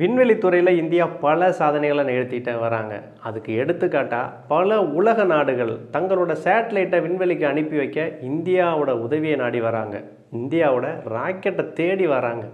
விண்வெளித்துறையில் India பல சாதனைகளை நிகழ்த்திட்டு வராங்க. அதுக்கு எடுத்துக்காட்டாக பல உலக நாடுகள் தங்களோட சேட்டலைட்டை விண்வெளிக்கு அனுப்பி வைக்க இந்தியாவோட உதவியை நாடி வராங்க. இந்தியாவோட ராக்கெட்டை தேடி வராங்க.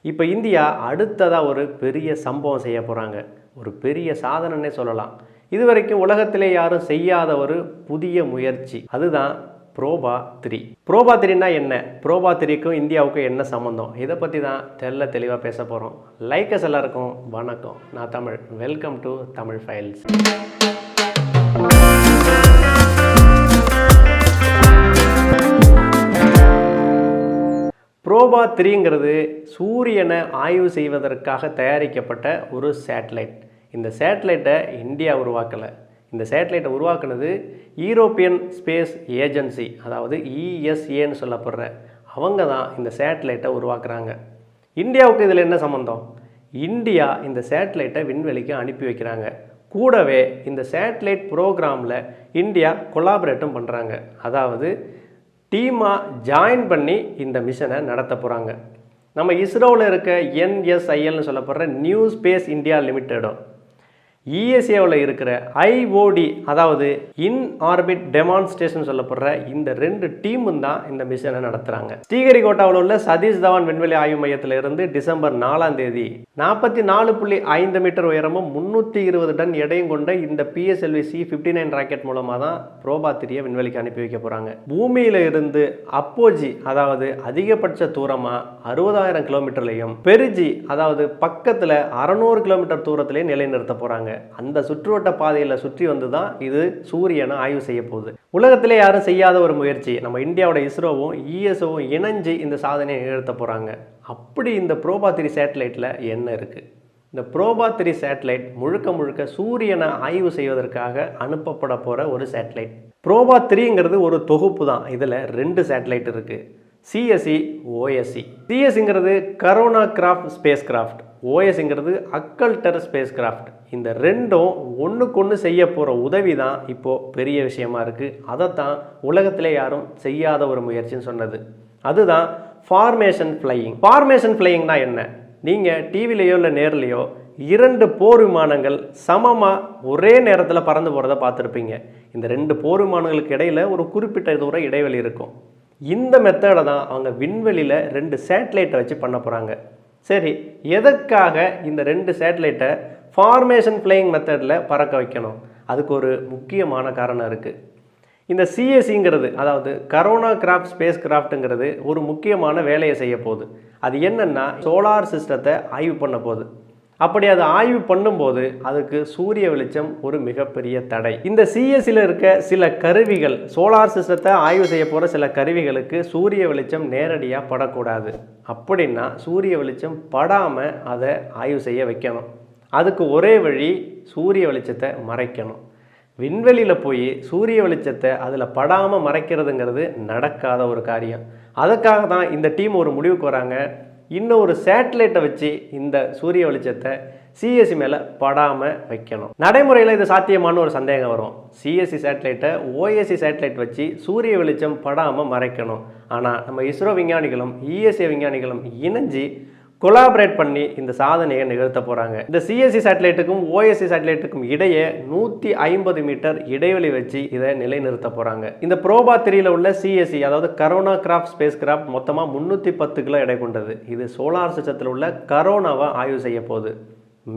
இப்போ இந்தியா அடுத்ததாக ஒரு பெரிய சம்பவம் செய்ய போகிறாங்க. ஒரு பெரிய சாதனைன்னே சொல்லலாம். இதுவரைக்கும் உலகத்திலே யாரும் செய்யாத ஒரு புதிய முயற்சி. அதுதான் ப்ரோபா 3. ப்ரோபா 3னா என்ன? ப்ரோபா 3க்கும் இந்தியாவுக்கும் என்ன சம்மந்தம்? இதை பற்றி தான் தெளிவாக பேச போகிறோம். லைக்கர்ஸ் எல்லாருக்கும் வணக்கம். நான் Tamil. Welcome to Tamil files. Proba 3ங்கிறது சூரியனை ஆய்வு செய்வதற்காக தயாரிக்கப்பட்ட ஒரு சேட்டலைட். இந்த சேட்டலைட்டை இந்தியா உருவாக்கலை. இந்த சேட்டலைட்டை உருவாக்குனது யூரோப்பியன் ஸ்பேஸ் ஏஜென்சி, அதாவது ESAன்னு சொல்லப்படுற அவங்க தான் இந்த சேட்டலைட்டை உருவாக்குறாங்க. இந்தியாவுக்கு இதில் என்ன சம்மந்தம்? இந்தியா இந்த சேட்டலைட்டை விண்வெளிக்கு அனுப்பி வைக்கிறாங்க. கூடவே இந்த சேட்டலைட் ப்ரோக்ராமில் இந்தியா கொலாபரேட்டும் பண்ணுறாங்க. அதாவது டீமாக ஜாயின் பண்ணி இந்த மிஷனை நடத்த போகிறாங்க. நம்ம இஸ்ரோவில் இருக்க NSILன்னு சொல்லப்படுற நியூ ஸ்பேஸ் இந்தியா லிமிட்டடும் ESAவில் இருக்கிற IOD, அதாவது இன் ஆர்பிட் டெமான்ஸ்ட்ரேஷன் சொல்லப்படுற இந்த ரெண்டு டீமும் தான் இந்த மிஷனை நடத்துகிறாங்க. ஸ்ரீஹரிகோட்டாவில் உள்ள சதீஷ் தவான் விண்வெளி ஆய்வு மையத்தில் இருந்து டிசம்பர் 4ஆம் தேதி 44.5 மீட்டர் உயரமும் 320 டன் எடையும் கொண்ட இந்த PSLV C-59 ராக்கெட் மூலமாக தான் ப்ரோபா 3 விண்வெளிக்கு அனுப்பி வைக்க போகிறாங்க. பூமியில இருந்து அப்போஜி, அதாவது அதிகபட்ச தூரமாக 60,000 கிலோமீட்டர்லையும், பெருஜி அதாவது பக்கத்தில் 600 கிலோமீட்டர் தூரத்திலையும் நிலைநிறுத்த போகிறாங்க. அந்த சுற்றுவட்ட பாதையில் சுற்றி வந்து தான் இது சூரியனை ஆய்வு செய்ய போகுது. உலகத்திலே யாரும் செய்யாத ஒரு முயற்சி. நம்ம இந்தியாவோட இஸ்ரோவும் ESAவும் இணைஞ்சு இந்த சாதனையை நிகழ்த்த போகிறாங்க. அப்படி இந்த ப்ரோபா 3 சேட்டலைட்டில் என்ன இருக்குது? இந்த ப்ரோபா 3 சேட்டலைட் முழுக்க சூரியனை ஆய்வு செய்வதற்காக அனுப்பப்பட போகிற ஒரு சேட்டலைட். ப்ரோபா 3ங்கிறது ஒரு தொகுப்பு தான். இதில் 2 சேட்டலைட் இருக்குது. CSE, OSE. CSங்கிறது கரோனா கிராஃப்ட் ஸ்பேஸ் கிராஃப்ட், OSங்கிறது அக்கல்டர் ஸ்பேஸ் கிராஃப்ட். இந்த ரெண்டும் ஒன்றுக்கொன்று செய்ய போகிற உதவி தான் இப்போது பெரிய விஷயமா இருக்குது. அதைத்தான் உலகத்திலே யாரும் செய்யாத ஒரு முயற்சின்னு சொன்னது. அதுதான் ஃபார்மேஷன் ஃப்ளையிங். ஃபார்மேஷன் ஃப்ளையிங்னா என்ன? நீங்கள் டிவிலையோ இல்லை நேர்லையோ 2 போர் விமானங்கள் சமமாக ஒரே நேரத்தில் பறந்து போகிறத பார்த்துருப்பீங்க. இந்த 2 போர் விமானங்களுக்கு இடையில் ஒரு குறிப்பிட்ட தூரம் இடைவெளி இருக்கும். இந்த மெத்தடை தான் அவங்க விண்வெளியில் 2 சேட்டலைட்டை வச்சு பண்ண போகிறாங்க. சரி, எதற்காக இந்த 2 சேட்டலைட்டை ஃபார்மேஷன் ஃப்ளையிங் மெத்தடில் பறக்க வைக்கணும்? அதுக்கு ஒரு முக்கியமான காரணம் இருக்குது. இந்த CSEங்கிறது, அதாவது கரோனா கிராஃப்ட் ஸ்பேஸ் கிராஃப்ட்டுங்கிறது ஒரு முக்கியமான வேலையை செய்ய போகுது. அது என்னென்னா சோலார் சிஸ்டத்தை ஆய்வு பண்ண போகுது. அப்படி அதை ஆய்வு பண்ணும்போது அதுக்கு சூரிய வெளிச்சம் ஒரு மிகப்பெரிய தடை. இந்த CSEல இருக்க சில கருவிகள், சோலார் சிஸ்டத்தை ஆய்வு செய்ய போகிற சில கருவிகளுக்கு சூரிய வெளிச்சம் நேரடியாக படக்கூடாது. அப்படின்னா சூரிய வெளிச்சம் படாமல் அதை ஆய்வு செய்ய வைக்கணும். அதுக்கு ஒரே வழி சூரிய வெளிச்சத்தை மறைக்கணும். விண்வெளியில் போய் சூரிய வெளிச்சத்தை அதில் படாமல் மறைக்கிறதுங்கிறது நடக்காத ஒரு காரியம். அதுக்காக தான் இந்த டீம் ஒரு முடிவுக்கு வராங்க. இன்னும் ஒரு சேட்டலைட்டை வச்சு இந்த சூரிய வெளிச்சத்தை CSE மேலே படாமல் வைக்கணும். நடைமுறையில் இது சாத்தியமான ஒரு சந்தேகம் வரும். CSE சேட்டலைட்டை OSE சேட்டலைட் வச்சு சூரிய வெளிச்சம் படாமல் மறைக்கணும். ஆனால் நம்ம இஸ்ரோ விஞ்ஞானிகளும் ESA விஞ்ஞானிகளும் இணைஞ்சு கொலாபரேட் பண்ணி இந்த சாதனையை நிகழ்த்த போகிறாங்க. இந்த CSE சேட்டலைட்டுக்கும் OSE சேட்டலைட்டுக்கும் இடையே 150 மீட்டர் இடைவெளி வச்சு இதை நிலைநிறுத்த போகிறாங்க. இந்த ப்ரோபா 3ல உள்ள CSE, அதாவது கரோனா கிராஃப்ட் ஸ்பேஸ் கிராஃப்ட், மொத்தமாக 310 கிலோ எடை கொண்டது. இது சோலார் சிஸ்டத்தில் உள்ள கரோனாவை ஆய்வு செய்ய போகுது.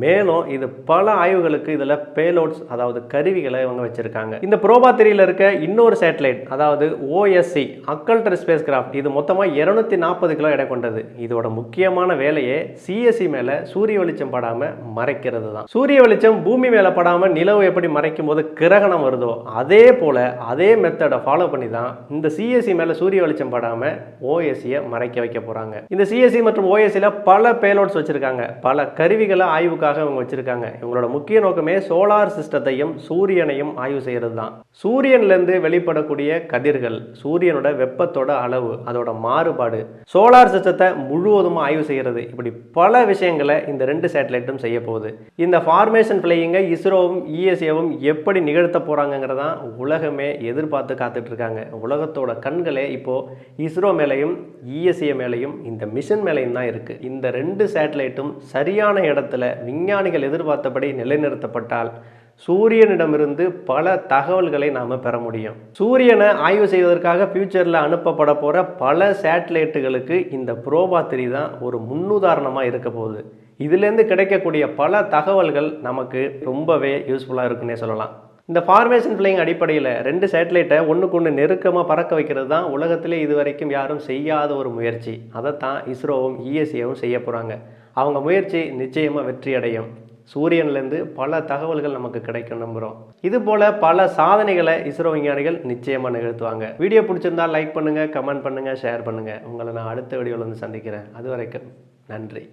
மேலும் இது பல ஆய்வுகளுக்கு இதில் பேலோட்ஸ், அதாவது கருவிகளை இவங்க வச்சுருக்காங்க. இந்த ப்ரோபா 3ல இருக்க இன்னொரு சேட்டலைட், அதாவது OSE அக்கல்டர் ஸ்பேஸ் கிராஃப்ட், இது மொத்தமாக 240 கிலோ எடை கொண்டது. இதோட முக்கியமான வேலையே CSE மேலே சூரிய வெளிச்சம் படாமல் மறைக்கிறது தான். சூரிய வெளிச்சம் பூமி மேலே படாமல் நிலவு எப்படி மறைக்கும் போது கிரகணம் வருதோ, அதே போல் அதே மெத்தடை ஃபாலோ பண்ணி தான் இந்த CSE மேலே சூரிய வெளிச்சம் படாமல் OSEயை மறைக்க வைக்க போகிறாங்க. இந்த CSE மற்றும் OSEல பல பேலோட்ஸ் வச்சுருக்காங்க. பல கருவிகளை ஆய்வுக்கு ஆய்வுக்காக இவங்க வச்சுருக்காங்க. இவங்களோட முக்கிய நோக்கமே சோலார் சிஸ்டத்தையும் சூரியனையும் ஆய்வு செய்கிறது தான். சூரியன்லேருந்து வெளிப்படக்கூடிய கதிர்கள், சூரியனோட வெப்பத்தோட அளவு, அதோட மாறுபாடு, சோலார் சிஸ்டத்தை முழுவதும் ஆய்வு செய்கிறது, இப்படி பல விஷயங்களை இந்த 2 சேட்டலைட்டும் செய்ய போகுது. இந்த ஃபார்மேஷன் ஃப்ளையிங்கை இஸ்ரோவும் இஎஸ்ஏவும் எப்படி நிகழ்த்த போகிறாங்கிறதான் உலகமே எதிர்பார்த்து காத்துட்டு இருக்காங்க. உலகத்தோட கண்களே இப்போது இஸ்ரோ மேலேயும் இஎஸ்ஏ மேலேயும் இந்த மிஷன் மேலேயும் தான் இருக்குது. இந்த 2 சேட்டலைட்டும் சரியான இடத்துல விஞ்ஞானிகள் எதிர்பார்த்தபடி நிலைநிறுத்தப்பட்டால் சூரியனிடமிருந்து பல தகவல்களை நாம் பெற முடியும். சூரியனை ஆய்வு செய்வதற்காக ஃபியூச்சரில் அனுப்பப்பட போகிற பல சேட்டலைட்டுகளுக்கு இந்த புரோபா 3 தான் ஒரு முன்னுதாரணமாக இருக்க போகுது. இதிலேருந்து கிடைக்கக்கூடிய பல தகவல்கள் நமக்கு ரொம்பவே யூஸ்ஃபுல்லாக இருக்குன்னே சொல்லலாம். இந்த ஃபார்மேஷன் ஃப்ளையிங் அடிப்படையில் 2 சேட்டலைட்டை ஒன்றுக்கு ஒன்று நெருக்கமாக பறக்க வைக்கிறது தான் உலகத்திலே இதுவரைக்கும் யாரும் செய்யாத ஒரு முயற்சி. அதைத்தான் இஸ்ரோவும் இஎஸ்ஏவும் செய்ய போகிறாங்க. அவங்க முயற்சி நிச்சயமாக வெற்றி அடையும். சூரியன்லேருந்து பல தகவல்கள் நமக்கு கிடைக்கும் நம்புகிறோம். இது போல் பல சாதனைகளை இஸ்ரோ விஞ்ஞானிகள் நிச்சயமாக நிகழ்த்துவாங்க. வீடியோ பிடிச்சிருந்தா லைக் பண்ணுங்கள், கமெண்ட் பண்ணுங்கள், ஷேர் பண்ணுங்கள். உங்களை நான் அடுத்த வீடியோவில் வந்து சந்திக்கிறேன். அது வரைக்கும் நன்றி.